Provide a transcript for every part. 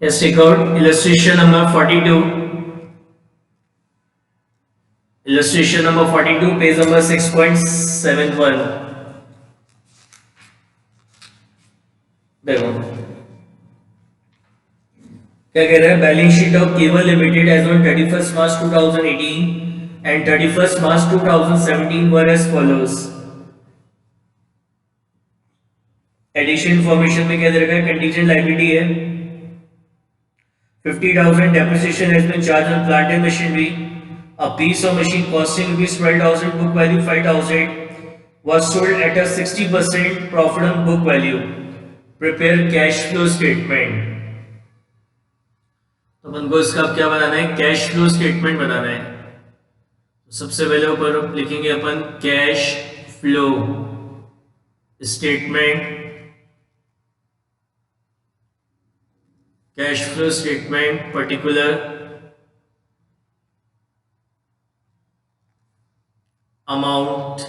Yes, take out illustration number 42. Illustration number 42, page number 6.71. देखो क्या कह रहा है, balance sheet of Cable Limited as on 31 March 2018 and 31 March 2017 were as follows. Addition information में क्या दे रखा है, कंटीजेंट लायबिलिटी है 50,000, depreciation has been charged on plant and machinery. A piece of machine costing rupees 12,000, book value 5,000, was sold at a 60% profit on book value. Prepare cash flow statement. तो अपन को इसका क्या बनाना है, कैश फ्लो स्टेटमेंट बनाना है। तो सबसे पहले ऊपर लिखेंगे अपन cash flow statement. Cash flow statement particular amount,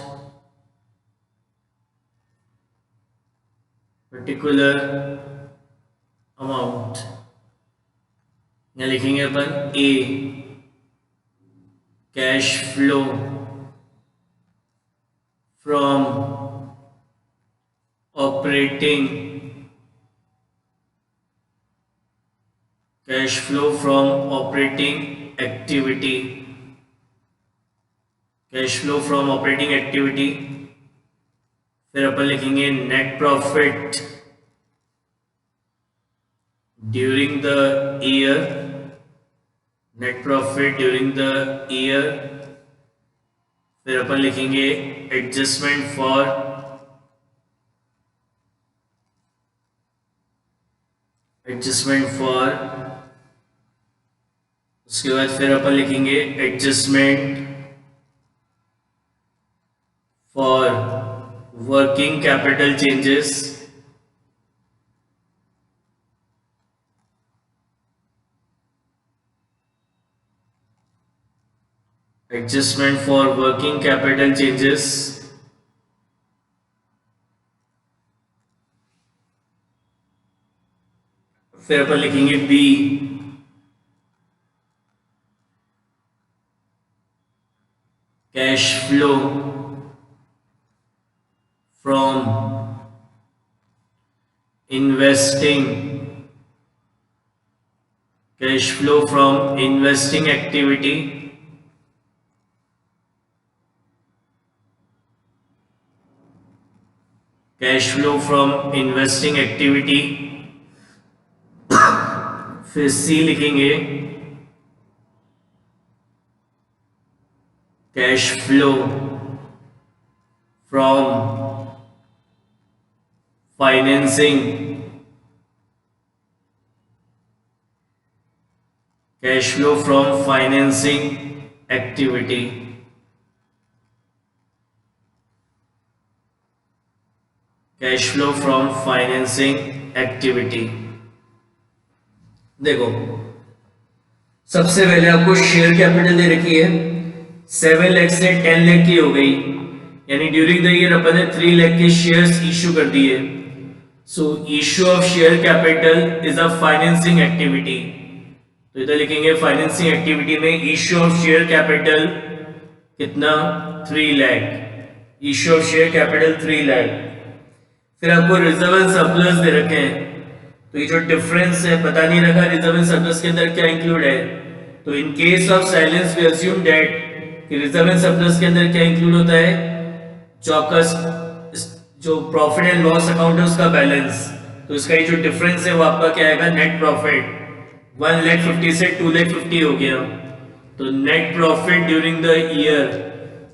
particular amount, यहाँ लिखेंगे अपन A cash flow from operating, cash flow from operating activity, cash flow from operating activity. फिर अपन लिखेंगे net profit during the year, net profit during the year. फिर अपन लिखेंगे adjustment for उसके बाद फिर अपन लिखेंगे adjustment for working capital changes, adjustment for working capital changes. फिर अपन लिखेंगे B cash flow from investing, cash flow from investing activity. Cash flow from investing activity. फिर सी लिखेंगे cash flow from financing, cash flow from financing activity. Cash flow from financing activity. देखो सबसे पहले आपको share capital दे रखी है 7 लाख से 10 लाख की हो गई, यानी ड्यूरिंग द ईयर अपन ने 3 लाख के शेयर्स इशू कर दिए। सो issue of share capital is a financing activity. तो इधर लिखेंगे फाइनेंसिंग एक्टिविटी में इशू ऑफ शेयर कैपिटल कितना 3 lakh, issue of share capital 3 lakh. फिर आपको रिजर्व एंड सरप्लस दे रखे हैं, तो ये जो डिफरेंस है पता नहीं रखा रिजर्व एंड सरप्लस के अंदर क्या इंक्लूड है। तो in case of silence we assume that कि रिजर्व एंड सरप्लस के अंदर क्या इंक्लूड होता है, चौकस जो प्रॉफिट एंड लॉस अकाउंट है उसका बैलेंस। तो इसका ये जो डिफरेंस है वो आपका क्या आएगा, नेट प्रॉफिट 1,50,000 से 2,50,000 हो गया। तो net profit during the year,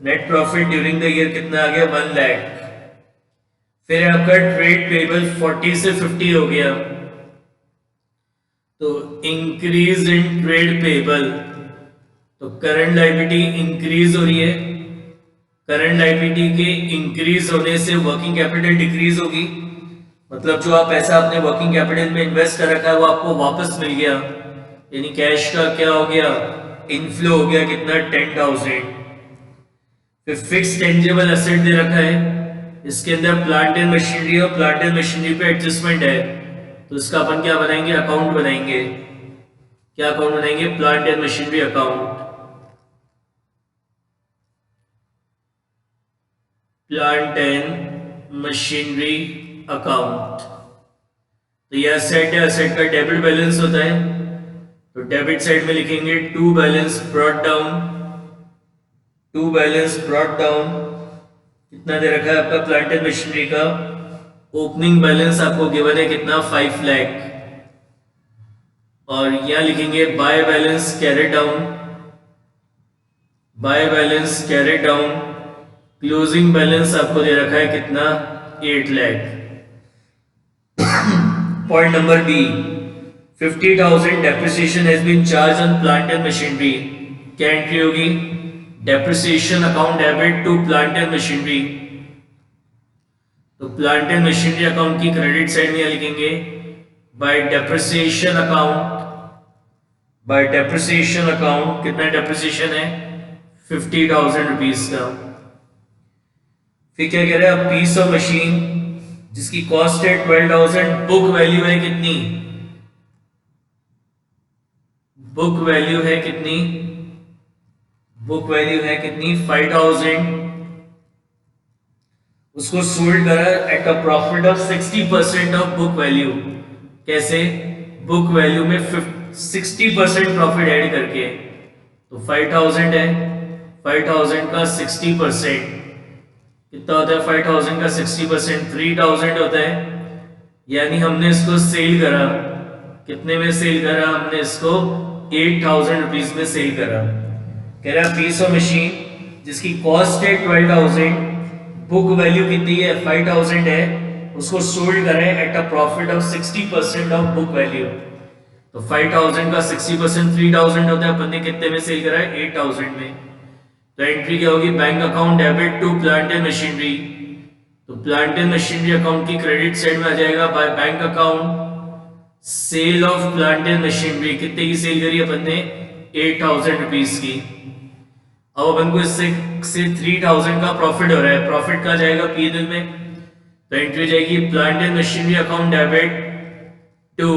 net profit during the year कितना आ गया 1 लाख। फिर आपका ट्रेड पेबल 40 से 50 हो गया, तो इंक्रीज इन ट्रेड पेबल, तो करंट लायबिलिटी इंक्रीज हो रही है, करंट लायबिलिटी के इंक्रीज होने से वर्किंग कैपिटल डिक्रीज होगी। मतलब जो आप पैसा अपने वर्किंग कैपिटल में इन्वेस्ट कर रखा है वो आपको वापस मिल गया, यानी कैश का क्या हो गया, इनफ्लो हो गया कितना 10,000। फिर फिक्स टेंजेबल एसेट दे रखा है, इसके अंदर प्लांट एंड मशीनरी और प्लांट एंड मशीनरी पे एडजस्टमेंट है, तो तो इसका अपन क्या बनाएंगे, अकाउंट बनाएंगे। क्या अकाउंट बनाएंगे, plant and machinery account. Plant and machinery account. तो ये असेट है, असेट का डेबिट बैलेंस होता है, तो डेबिट साइड में लिखेंगे to balance brought down. To balance brought down कितना दे रखा है आपका प्लांट एंड मशीनरी का, ओपनिंग बैलेंस आपको गिवन है कितना, 5 लाख। और यहां लिखेंगे by balance carried down. By balance carried down, closing balance आपको दे रखा है कितना, 8 lakh. Point number B, 50,000 depreciation has been charged on plant and machinery. क्या एंट्री होगी, depreciation account debit to plant and machinery. तो प्लांट एंड मशीनरी अकाउंट की credit side में लिखेंगे bye depreciation account. Bye depreciation account कितना depreciation है, 50,000 rupees का। फिर क्या कह रहे हैं, पीस ऑफ मशीन जिसकी कॉस्ट है 12,000, बुक वैल्यू है कितनी, बुक वैल्यू है कितनी, बुक वैल्यू है कितनी, 5,000। उसको सोल्ड करा at a profit of 60% of book value. कैसे, बुक वैल्यू में 60% प्रॉफिट ऐड करके। तो 5,000 है, 5,000 का 60% कितना होता है, 5,000 का 60% 3,000 होता है। यानी हमने इसको सेल करा, कितने में सेल करा, हमने इसको 8,000 रुपीज में सेल करा। कह रहा पीस ऑफ मशीन जिसकी कॉस्ट है 12,000, बुक वैल्यू कितनी है, 5,000 है, उसको सोल्ड करें at a profit of 60% of book value. तो 5,000 का 60% 3,000 होता है, अपन ने कितने में सेल करा है, 8,000 में। तो एंट्री क्या होगी, bank account debit to plant and machinery. तो प्लांट एंड मशीनरी अकाउंट की क्रेडिट साइड में आ जाएगा by bank account sale of plant and machinery. कितने की सेल करी अपन ने, 8,000 रुपीज की। अब अपन को इससे 3,000 का प्रॉफिट हो रहा है, प्रॉफिट कहाँ जाएगा, पीएनएल में। तो एंट्री जाएगी plant and machinery account debit to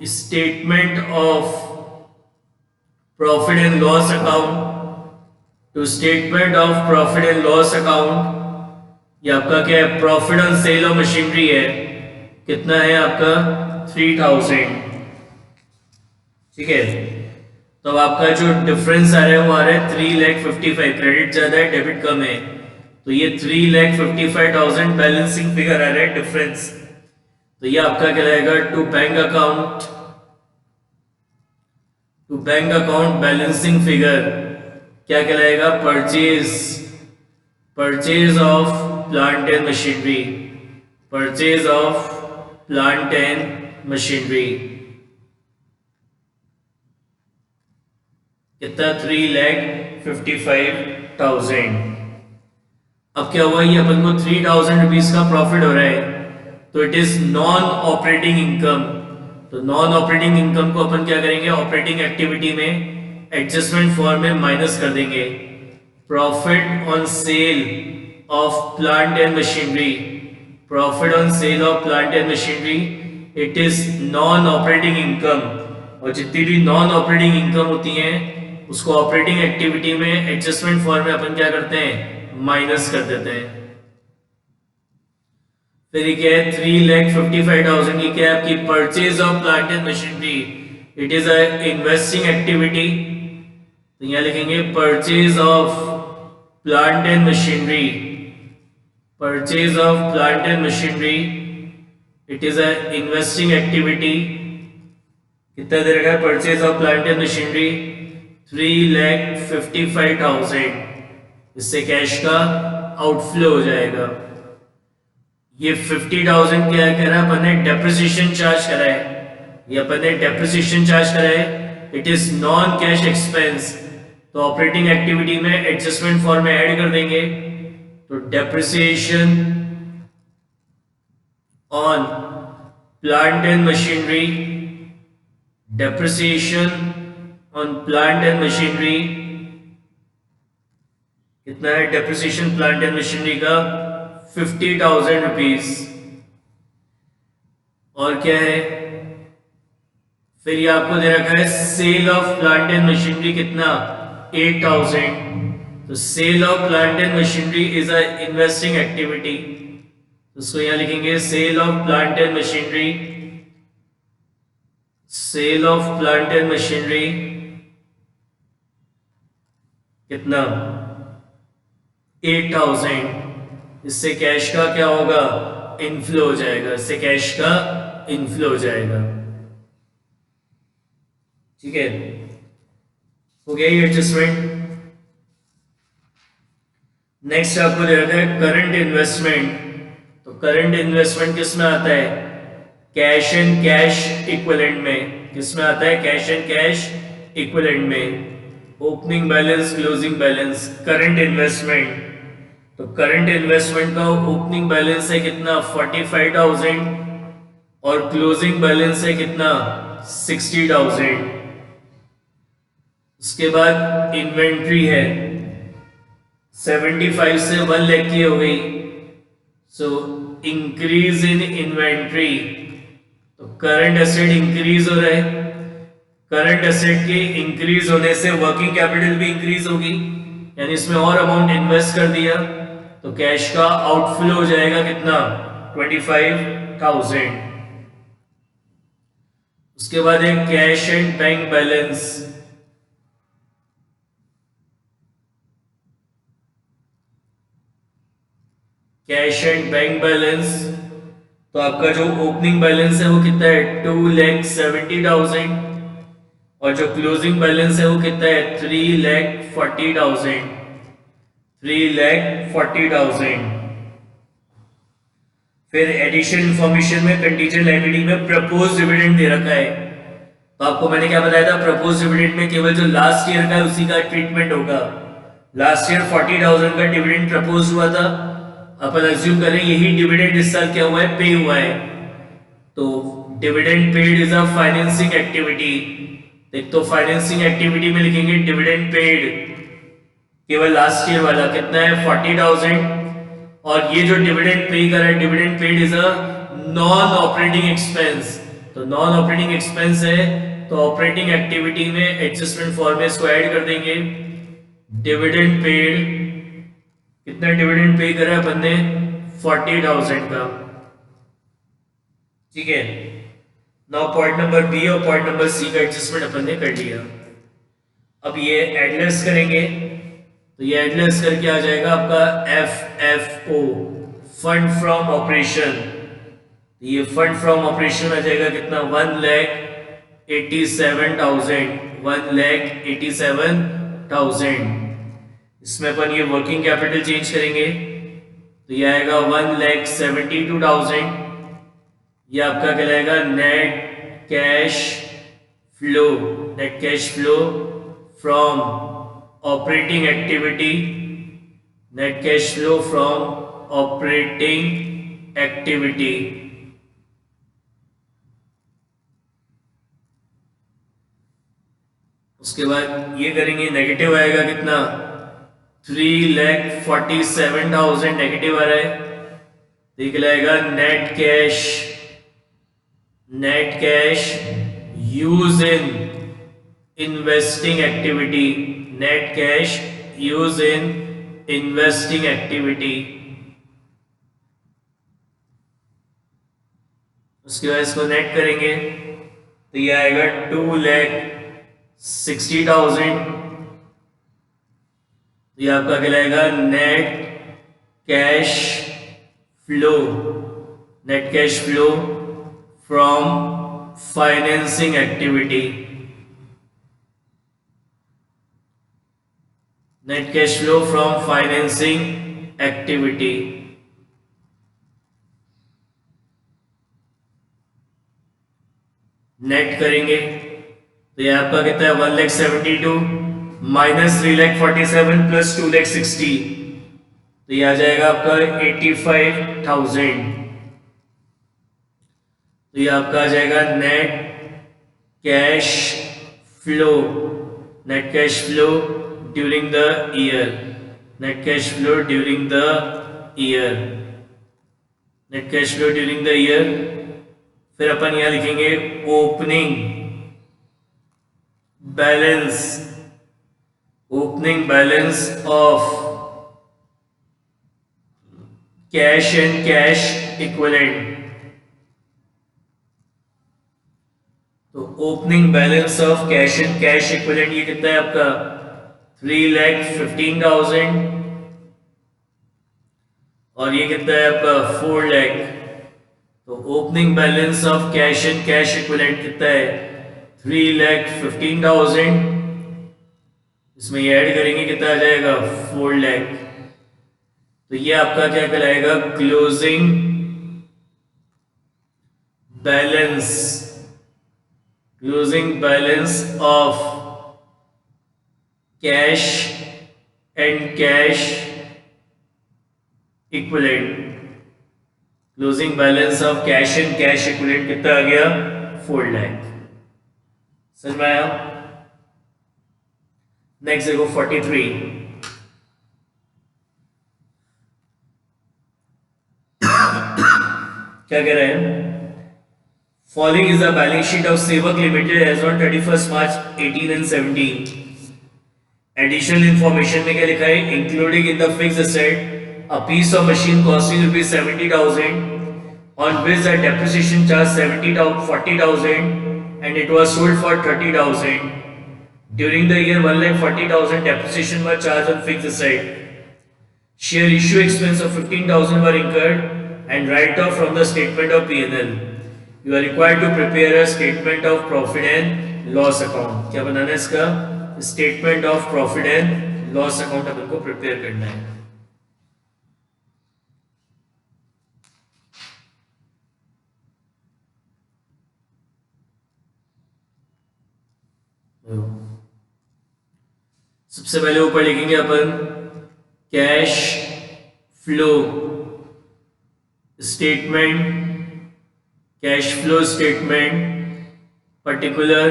statement of profit and loss account, to statement of profit and loss account. ये आपका क्या है, profit on sale of machinery है, कितना है आपका, 3,000। ठीक है, तो अब आपका जो डिफरेंस आ रहा है वो आ रहा है 3,55,000। क्रेडिट ज्यादा है, डेबिट कम है, तो ये 3,55,000 बैलेंसिंग फिगर आ रहा है डिफरेंस। तो ये आपका कहलाएगा to bank account, to bank account balancing figure क्या कहलाएगा, purchase, purchase of plant and machinery, purchase of plant and machinery. कितना, 3,55,000। अब क्या हुआ, ये अपन को 3,000 रुपीज का प्रॉफिट हो रहा है, तो it is non operating income. तो नॉन ऑपरेटिंग इनकम को अपन क्या करेंगे, ऑपरेटिंग एक्टिविटी में एडजस्टमेंट फॉर्म में माइनस कर देंगे। Profit on sale of plant and machinery, profit on sale of plant and machinery, it is non operating income. और जितनी भी नॉन ऑपरेटिंग इनकम होती हैं उसको ऑपरेटिंग एक्टिविटी में एडजस्टमेंट फॉर्म में अपन क्या करते हैं, माइनस कर देते हैं। फिर ये क्या है, 3,55,000 की क्या है आपकी purchase of plant and machinery, it is a investing activity. तो यहां लिखेंगे purchase of plant and machinery, purchase of plant and machinery, it is a investing activity. कितना दे रखा है, purchase of plant and machinery 3,55,000। इससे कैश का outflow हो जाएगा। ये 50,000 क्या कह रहा है, अपन ने डेप्रिसिएशन चार्ज करा है, ये अपन ने डेप्रिसिएशन चार्ज करा है, it is non cash expense. तो ऑपरेटिंग एक्टिविटी में एडजस्टमेंट फॉर्म में ऐड कर देंगे। तो depreciation on plant and machinery, depreciation on plant and machinery कितना है, डेप्रिसिएशन प्लांट एंड मशीनरी का 50,000 रुपीज। और क्या है, फिर ये आपको दे रखा है sale of plant and machinery कितना 8000। तो sale of plant and machinery is a investing activity, उसको यहां लिखेंगे sale of plant and machinery, sale of plant and machinery कितना 8000। इससे कैश का क्या होगा, इनफ्लो हो जाएगा, इससे कैश का इनफ्लो हो जाएगा। ठीक है, हो गया ये एडजस्टमेंट। नेक्स्ट आपको दे रखा है करंट इन्वेस्टमेंट। तो करंट इन्वेस्टमेंट किस में आता है, कैश एंड कैश इक्विवेलेंट में। किस में आता है, कैश एंड कैश इक्विवेलेंट में। Opening balance, closing balance, current investment. तो करंट इन्वेस्टमेंट का ओपनिंग बैलेंस है कितना 45,000 और क्लोजिंग बैलेंस है कितना 60,000। उसके बाद इन्वेंट्री है 75 से 1 लाख की हो गई। सो इंक्रीज इन इन्वेंट्री, तो करंट एसेट इंक्रीज हो रहा है, करंट एसेट के इंक्रीज होने से वर्किंग कैपिटल भी इंक्रीज होगी, यानी इसमें और अमाउंट इन्वेस्ट कर दिया तो कैश का आउटफ्लो हो जाएगा कितना 25,000। उसके बाद एक cash and bank balance. Cash and bank balance, तो आपका जो ओपनिंग बैलेंस है वो कितना है 2,70,000 और जो क्लोजिंग बैलेंस है वो कितना है 3,40,000, 3,40,000। फिर एडिशनल इंफॉर्मेशन में कंटीजेंट लायबिलिटी में प्रपोज डिविडेंड दे रखा है। तो आपको मैंने क्या बताया था, प्रपोज डिविडेंड में केवल जो लास्ट ईयर का है उसी का ट्रीटमेंट होगा। लास्ट ईयर 40,000 का डिविडेंड प्रपोज हुआ था, अपन अज्यूम करें यही डिविडेंड इस साल क्या हुआ है, पे हुआ है। तो dividend paid is a financing activity. एक तो फाइनेंसिंग एक्टिविटी में लिखेंगे डिविडेंड पेड, केवल लास्ट ईयर वाला कितना है 40,000। और ये जो डिविडेंड पे कर रहा है, dividend paid is a non operating expense. तो नॉन ऑपरेटिंग एक्सपेंस है तो ऑपरेटिंग एक्टिविटी में एडजस्टमेंट फॉर्म में इसको ऐड कर देंगे। डिविडेंड पेड, कितना डिविडेंड पे करा है अपन ने 40,000 का। ठीक है, नाउ पॉइंट नंबर बी और पॉइंट नंबर सी का एडजस्टमेंट अपन ने कर लिया। अब ये एडलेस करेंगे, तो ये एडलेस करके आ जाएगा आपका FFO, फंड फ्रॉम ऑपरेशन। ये फंड फ्रॉम ऑपरेशन आ जाएगा कितना 1,87,000, 1,87,000। इसमें अपन ये वर्किंग कैपिटल चेंज करेंगे तो ये आएगा 1,72,000। ये आपका कहलाएगा net cash flow, net cash flow from operating activity, net cash flow from operating activity. उसके बाद ये करेंगे, नेगेटिव आएगा कितना 3,47,000 नेगेटिव आ रहा है। देख लाएगा net cash use in investing activity, net cash use in investing activity. उसके बाद इसको नेट करेंगे तो ये आएगा 2,60,000। ये आपका कहलाएगा net cash flow, net cash flow from financing activity, net cash flow from financing activity. Net करेंगे तो ये आपका कितना है 1,72,000 माइनस 3,47,000 प्लस 2,60,000, तो ये आ जाएगा आपका 85,000। तो ये आपका आ जाएगा net cash flow, net cash flow during the year, net cash flow during the year, net cash flow during the year. फिर अपन यहां लिखेंगे opening balance, opening balance of cash and cash equivalent. तो opening balance of cash and cash equivalent ये कितना है आपका 3,15,000 और ये कितना है आपका 4 लाख। तो opening balance of cash and cash equivalent कितना है 3,15,000, इसमें ये ऐड करेंगे कितना आ जाएगा 4 लाख। तो ये आपका क्या कहलाएगा closing balance, closing balance of cash and cash equivalent. Closing balance of cash and cash equivalent कितना आ गया 4 लाख। समझ में आया? नेक्स्ट देखो 43। क्या कह रहे हैं? Following is the balance sheet of Sewak limited as on 31 March 18 and 17। Additional information में क्या लिखा है? Including in the fixed asset a piece of machine costing ₹70,000 on which the depreciation charge 40,000 and it was sold for 30,000. During the year 1,40,000 depreciation was charged on fixed asset. Share issue expense of 15,000 were incurred and write off from the statement of P&L. You are required to prepare a statement of profit and loss account. क्या बनाना है इसका? Statement of profit and loss account अपन को prepare करना है। सबसे पहले ऊपर लिखेंगे अपन cash flow statement, cash flow statement particular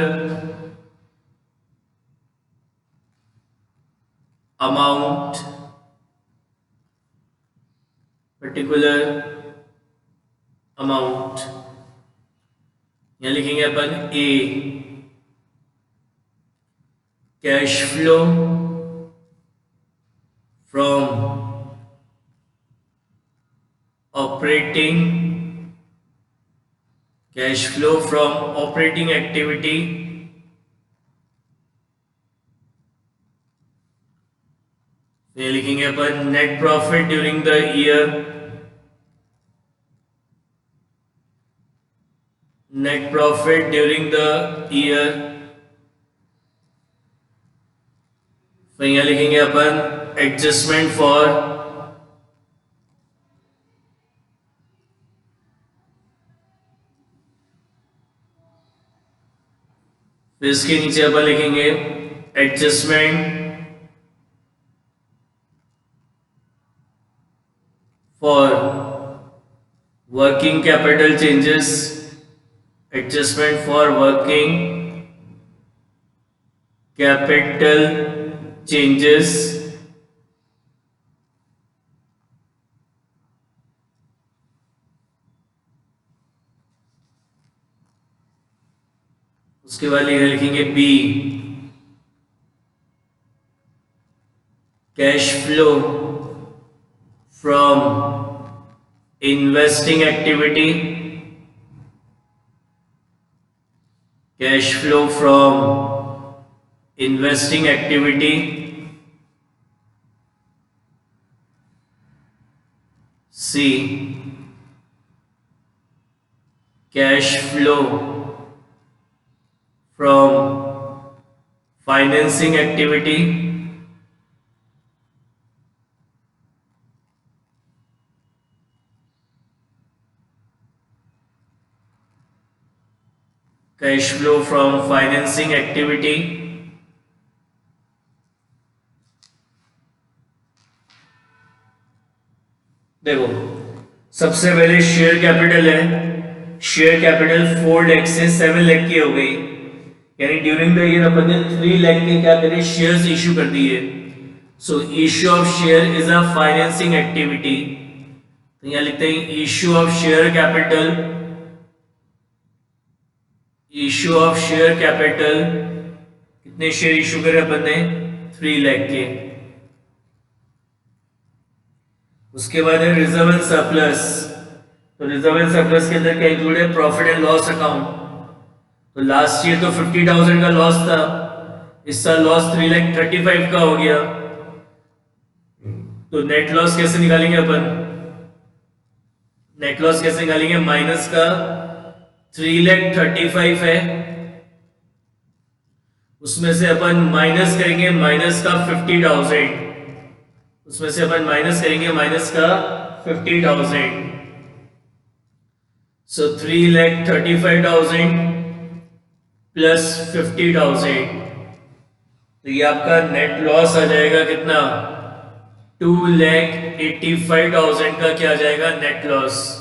amount, particular amount. यहां लिखेंगे अपन ए cash flow from operating, cash flow from operating activity फिर लिखेंगे अपन net profit during the year, net profit during the year. तो यहां लिखेंगे अपन एडजस्टमेंट फॉर फिर इसके नीचे अपन लिखेंगे adjustment for working capital changes, adjustment for working capital changes उसके बाद लिखेंगे B cash flow from investing activity, cash flow from investing activity, C cash flow from financing activity, cash flow from financing activity, देखो सबसे पहले share capital है, share capital 4 lakh से 7 लाख की हो गई, यानी ड्यूरिंग द ईयर अपन ने 3 लाख के क्या करे शेयर्स इशू कर दिए। सो issue of share is a financing activity, तो यहां लिखते हैं issue of share capital issue of share capital, कितने शेयर इशू करे अपन ने, 3 लाख के। उसके बाद है रिजर्व एंड सरप्लस। तो रिजर्व एंड सरप्लस के अंदर क्या इंक्लूड है, प्रॉफिट एंड लॉस अकाउंट। तो लास्ट ईयर तो 50,000 का लॉस था, इस साल लॉस 3,35,000 का हो गया। तो नेट लॉस कैसे निकालेंगे अपन, नेट लॉस कैसे निकालेंगे, माइनस का 3,35,000 है, उसमें से अपन माइनस करेंगे माइनस का 50,000, उसमें से अपन माइनस करेंगे माइनस का 50,000। सो 3,35,000 प्लस 50,000, तो ये आपका नेट लॉस आ जाएगा कितना, 2,85,000 का क्या आ जाएगा, नेट लॉस।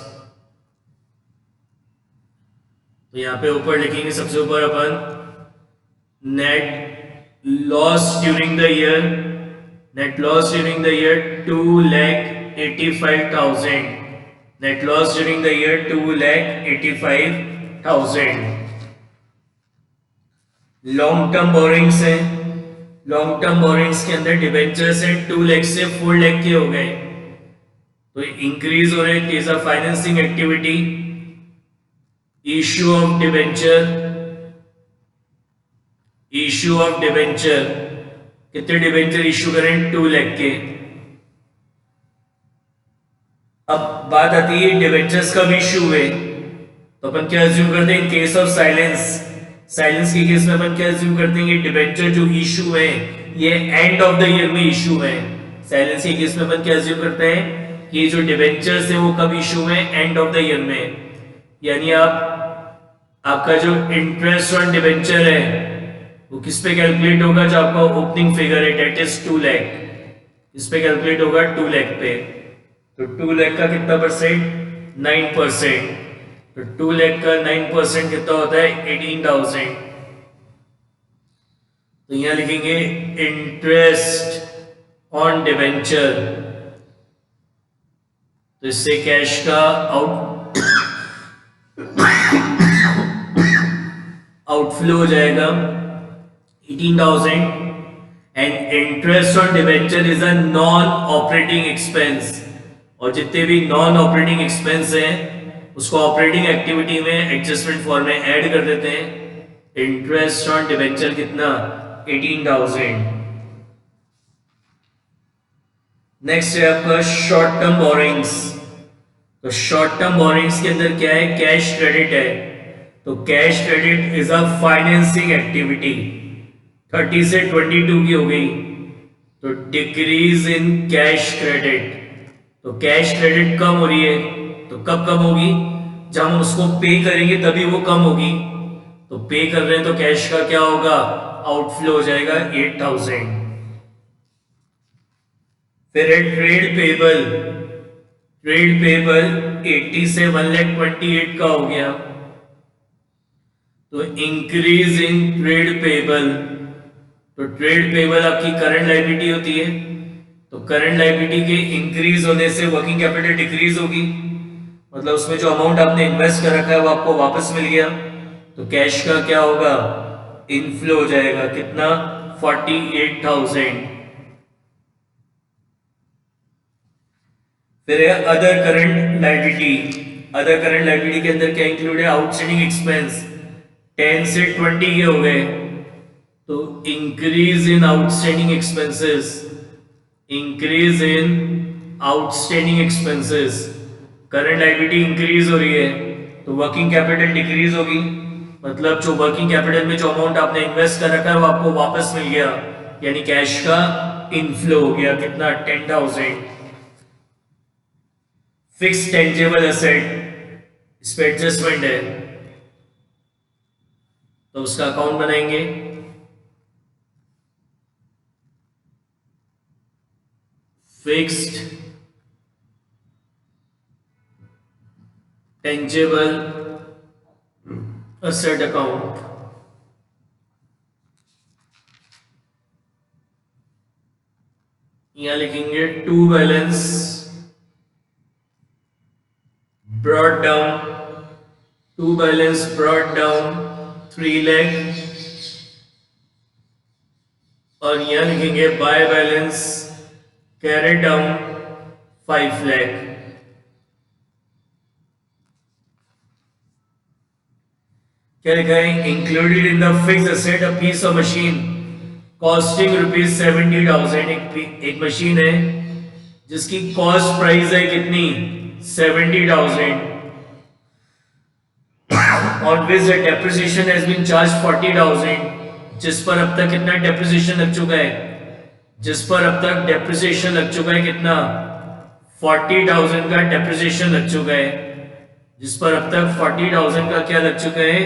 तो यहां पे ऊपर लिखेंगे सबसे ऊपर अपन net loss during the year, net loss during the year 2,85,000, net loss during the year 2,85,000। Long term borrowings है, लॉन्ग टर्म बोरिंग्स के अंदर डिबेंचर्स हैं 2 लाख से 4 लाख के हो गए, तो इंक्रीज हो रहे case of financing activity. Issue of debenture, issue of debenture, कितने डिबेंचर इश्यू करें, 2 लाख के। अब बात आती है डिबेंचर्स कब इश्यू हुए, तो अपन क्या अज्यूम करते हैं, इन केस ऑफ साइलेंस, साइलेंस के केस में अपन क्या अज्यूम करते हैं कि डिबेंचर जो इशू है ये एंड ऑफ द ईयर में इशू है। साइलेंस के केस में अपन क्या अज्यूम करते हैं कि जो डिबेंचर्स है वो कब इशू है, एंड ऑफ द ईयर में। यानी आपका जो इंटरेस्ट ऑन डिबेंचर है वो किस पे कैलकुलेट होगा, जो आपका ओपनिंग फिगर है डेट इज 2 लाख, इस पे कैलकुलेट होगा 2 लाख पे। तो 2 लाख का कितना परसेंट, 9%, तो 2 लाख का 9% कितना होता है, 18,000। तो यहां लिखेंगे इंटरेस्ट ऑन डिबेंचर, तो इससे कैश का आउटफ्लो हो जाएगा 18,000। And interest on debenture is a non operating expense, और जितने भी नॉन ऑपरेटिंग एक्सपेंस हैं उसको ऑपरेटिंग एक्टिविटी में एडजस्टमेंट फॉर्म में ऐड कर देते हैं। इंटरेस्ट ऑन डिबेंचर कितना, 18,000। नेक्स्ट है आपका शॉर्ट टर्म बोरिंग्स। तो शॉर्ट टर्म बोरिंग्स के अंदर क्या है, कैश क्रेडिट है। तो cash credit is a financing activity, 30 से 22 की हो गई, तो डिक्रीज इन कैश क्रेडिट। तो कैश क्रेडिट कम हो रही है, तो कब कम होगी, जब हम उसको पे करेंगे तभी वो कम होगी। तो पे कर रहे हैं तो कैश का क्या होगा, आउटफ्लो हो जाएगा 8,000। फिर है ट्रेड पेबल, ट्रेड पेबल 80 से 1,28,000 का हो गया, तो इंक्रीज इन ट्रेड पेबल। तो ट्रेड पेबल आपकी करंट लायबिलिटी होती है, तो करंट लायबिलिटी के इंक्रीज होने से वर्किंग कैपिटल डिक्रीज होगी, मतलब उसमें जो अमाउंट आपने इन्वेस्ट कर रखा है वो आपको वापस मिल गया, तो कैश का क्या होगा, इनफ्लो हो जाएगा, कितना, 48,000। फिर है other current liability. Other current liability के अंदर क्या इंक्लूड है, आउटस्टैंडिंग एक्सपेंस 10 से 20 के हो गए, तो increase in outstanding expenses, increase in outstanding expenses. Current liability increase हो रही है तो वर्किंग कैपिटल डिक्रीज होगी, मतलब जो वर्किंग कैपिटल में जो अमाउंट आपने इन्वेस्ट कर रखा है वो आपको वापस मिल गया, यानी कैश का इनफ्लो हो गया, कितना, 10,000। फिक्स टेंजेबल एसेट, इस पे एडजस्टमेंट है तो उसका अकाउंट बनाएंगे। फिक्स्ड टेंजेबल एसेट अकाउंट, यहां लिखेंगे to balance brought down, to balance brought down 3 lakh, और यहां लिखेंगे by balance carried down 5 lakh. क्या लिखा है? Included in the fix asset a piece of machine costing ₹70,000। एक मशीन है जिसकी कॉस्ट प्राइस है कितनी? 70,000। On which the depreciation has been charge 40,000। जिस पर अब तक कितना डेप्रिसिएशन लग चुका है? जिस पर अब तक डेप्रिसिएशन लग चुका है कितना? 40,000 का डेप्रिसिएशन लग चुका है। जिस पर अब तक 40,000 का क्या लग चुका है?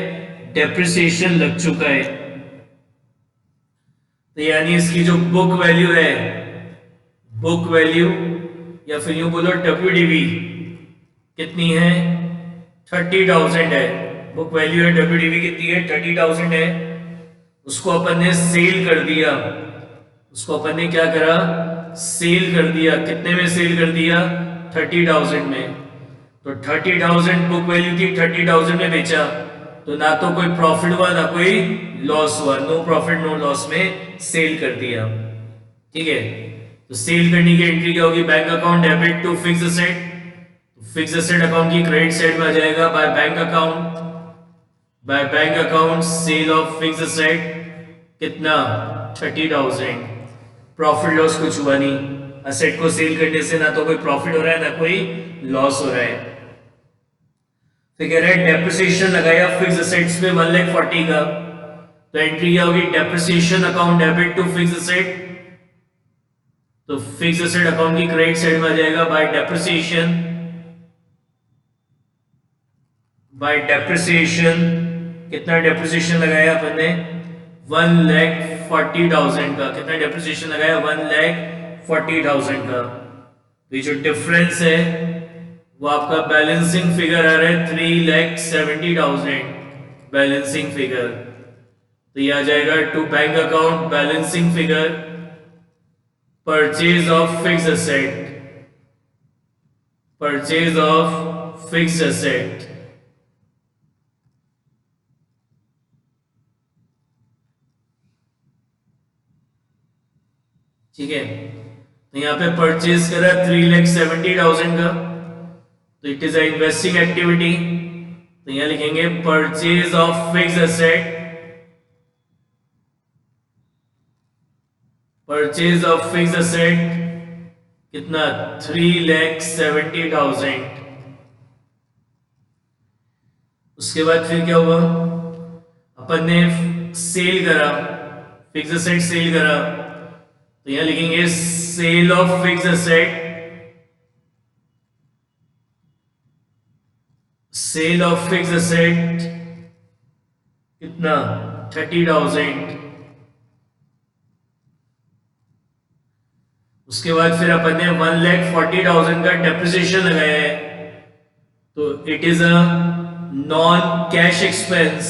डेप्रिसिएशन लग चुका है। तो यानी इसकी जो बुक वैल्यू है, बुक वैल्यू या फिर यूं बोलो WDV कितनी है? 30,000 है। बुक वैल्यू है, WDV कितनी है? 30,000 है। उसको अपन ने सेल कर दिया। उसको अपन ने क्या करा? सेल कर दिया। कितने में सेल कर दिया? 30,000 में। तो 30,000 बुक वैल्यू थी, 30,000 में बेचा, तो ना तो कोई प्रॉफिट हुआ ना कोई लॉस हुआ। नो प्रॉफिट नो लॉस में सेल कर दिया। ठीक है, तो सेल करने की एंट्री क्या होगी? Bank account debit to fix asset. Fix asset account की क्रेडिट साइड में आ जाएगा by bank account. By bank account sale of fix asset कितना? 30,000। प्रॉफिट लॉस कुछ हुआ नहीं। असेट को सेल करने से ना तो कोई प्रॉफिट हो रहा है ना कोई लॉस हो रहा है। फिर कह रहा है डेप्रिसिएशन लगाया फिक्स असेट्स पे 1,40,000 का, तो एंट्री क्या होगी? Depreciation account debit to fix asset. तो फिक्स असेट अकाउंट की क्रेडिट साइड में आ जाएगा बाय डेप्रिसिएशन। बाय डेप्रिसिएशन कितना डेप्रिसिएशन लगाया अपन ने? 1,40,000 का। कितना डेप्रिसिएशन लगाया? 1,40,000 का। तो ये जो डिफरेंस है वो आपका बैलेंसिंग फिगर आ रहा है 3,70,000 बैलेंसिंग फिगर। तो ये आ जाएगा to bank account balancing figure purchase of fix asset. Purchase of fix asset. ठीक है, तो यहां पे परचेज करा 3,70,000 का, तो it is a investing activity. तो यहां लिखेंगे purchase of fix asset. Purchase of fix asset कितना? 3,70,000। उसके बाद फिर क्या हुआ? अपन ने सेल करा, फिक्स असेट सेल करा, तो यहां लिखेंगे sale of fix asset. Sale of fix asset कितना? 30,000। उसके बाद फिर अपन ने 1,40,000 का डेप्रिसिएशन लगाया है, तो it is a non cash expense,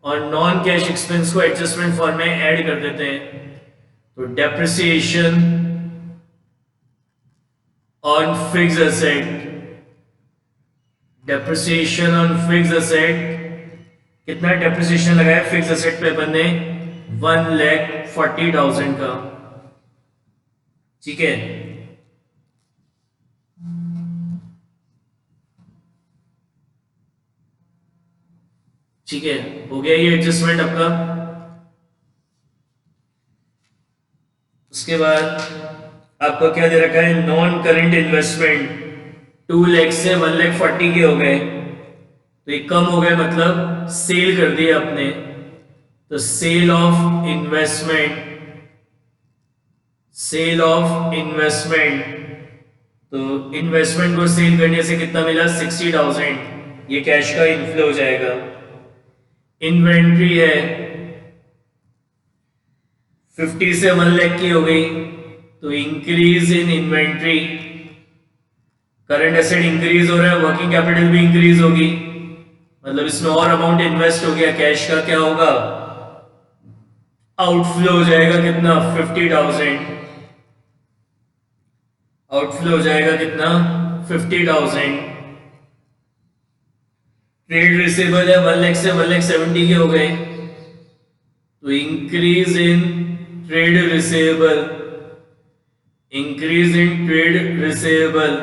और नॉन कैश एक्सपेंस को एडजस्टमेंट फॉर्म में ऐड कर देते हैं। तो depreciation on fix asset, depreciation on fix asset कितना डेप्रिसिएशन लगाया फिक्स असेट पे अपन ने? 1,40,000 का। ठीक है, ठीक है, हो गया ये एडजस्टमेंट आपका। उसके बाद आपका क्या दे रखा है? नॉन करेंट इन्वेस्टमेंट 2 लाख से 1,40,000 के हो गए, तो ये कम हो गए, मतलब सेल कर दिया आपने। तो sale of investment, sale of investment, तो इन्वेस्टमेंट को सेल करने से कितना मिला? 60,000। ये कैश का इनफ्लो हो जाएगा। इन्वेंट्री है 50 से 1 लाख की हो गई, तो increase in inventory, current asset increase हो रहा है, वर्किंग कैपिटल भी इंक्रीज होगी, मतलब इसमें और अमाउंट इन्वेस्ट हो गया। कैश का क्या होगा? आउटफ्लो हो जाएगा कितना? 50,000। आउटफ्लो हो जाएगा कितना? 50,000। ट्रेड रिसीवेबल है 1 लाख से 1 लाख 70 के हो गए, तो increase in trade receivable, increase in trade receivable,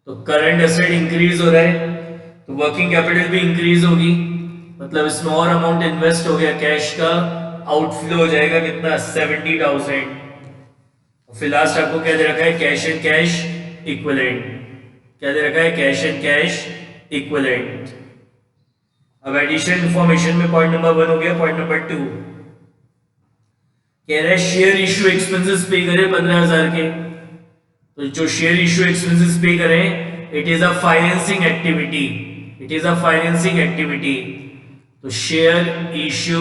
तो करंट एसेट इंक्रीज हो रहा है तो वर्किंग कैपिटल भी इंक्रीज होगी, मतलब स्मॉल अमाउंट इन्वेस्ट हो गया, कैश का आउटफ्लो हो जाएगा कितना 70,000। फिर लास्ट आपको क्या दे रखा है कैश एंड कैश इक्विवेलेंट, क्या दे रखा है कैश एंड कैश इक्विवेलेंट। अब एडिशनल इंफॉर्मेशन में पॉइंट नंबर 1 हो गया। पॉइंट नंबर 2 कह रहा है शेयर इश्यू एक्सपेंसेस पे करें 15,000 के, तो जो शेयर इश्यू एक्सपेंसेस पे करें it is a financing activity, it is a financing activity, तो share issue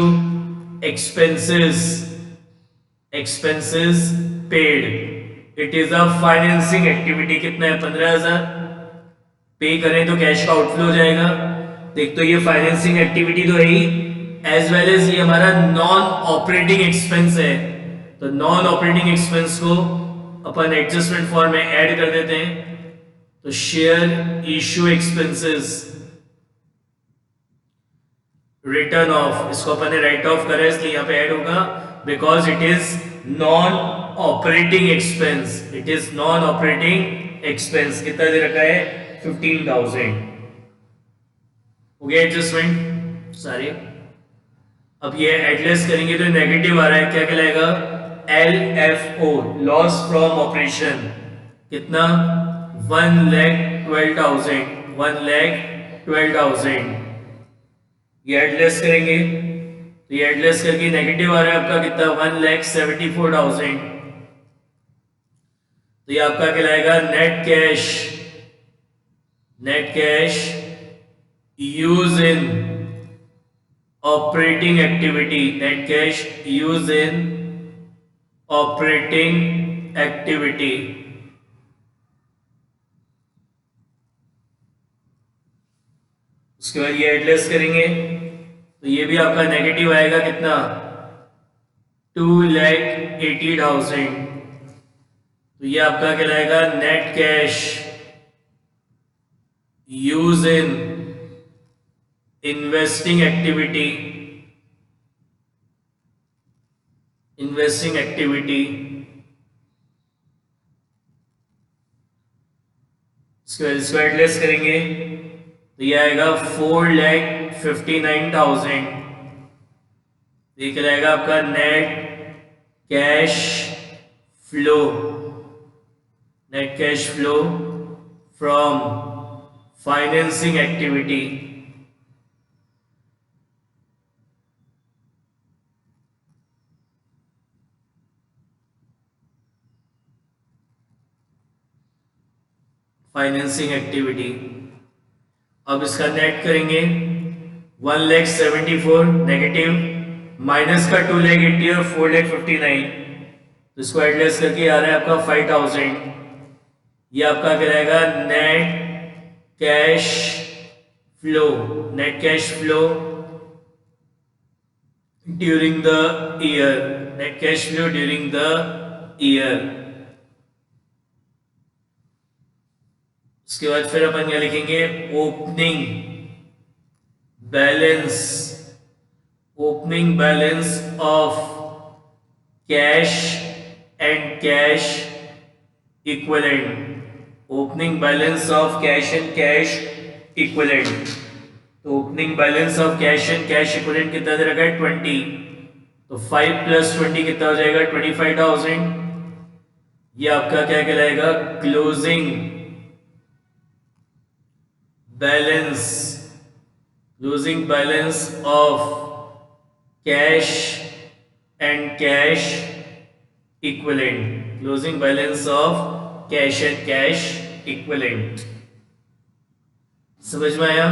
expenses, expenses paid, it is a financing activity, कितना है 15,000, पे करें तो कैश का आउटफ्लो हो जाएगा। देख तो ये फाइनेंसिंग एक्टिविटी तो है ही, एज वेल एज ये हमारा नॉन ऑपरेटिंग एक्सपेंस है, तो नॉन ऑपरेटिंग एक्सपेंस को अपन एडजस्टमेंट फॉर्म में ऐड कर देते हैं, तो share issue expenses return of, इसको अपन ने राइट ऑफ करा इसलिए यहां पे ऐड होगा, because it is non operating expense, it is non operating expense. कितना दे रखा है 15,000, हो गया एडजस्टमेंट सारे। अब ये एडलेस करेंगे तो नेगेटिव आ रहा है, क्या कहलाएगा LFO, लॉस फ्रॉम ऑपरेशन, कितना 1,12,000, 1,12,000। ये एडलेस करेंगे तो ये एडलेस करके नेगेटिव आ रहा है आपका कितना 1,74,000, तो ये आपका कहलाएगा net cash, net cash use in operating activity, net cash use in operating activity. उसके बाद ये एडलेस करेंगे तो ये भी आपका नेगेटिव आएगा कितना 2,80,000, तो ये आपका कहलाएगा net cash use in investing activity, investing activity. इसको एडलेस करेंगे तो ये आएगा 4,59,000, ये कहलाएगा आपका net cash flow, net cash flow from financing activity. Financing activity, अब इसका नेट करेंगे 1,74,000 नेगेटिव, माइनस का 2,80,000 और 4,59,000, तो इसको एडलेस करके आ रहा है आपका 5,000, ये आपका कहलाएगा net cash flow, net cash flow during the year, net cash flow during the year. उसके बाद फिर अपन क्या लिखेंगे opening balance, opening balance of cash and cash equivalent, opening balance of cash and cash equivalent, तो opening balance of cash and cash equivalent कितना दे रखा है 20, तो 5 + 20 कितना हो जाएगा 25,000, ये आपका क्या कहलाएगा closing balance, closing balance of cash and cash equivalent, closing balance of cash and cash equivalent. समझ में आया?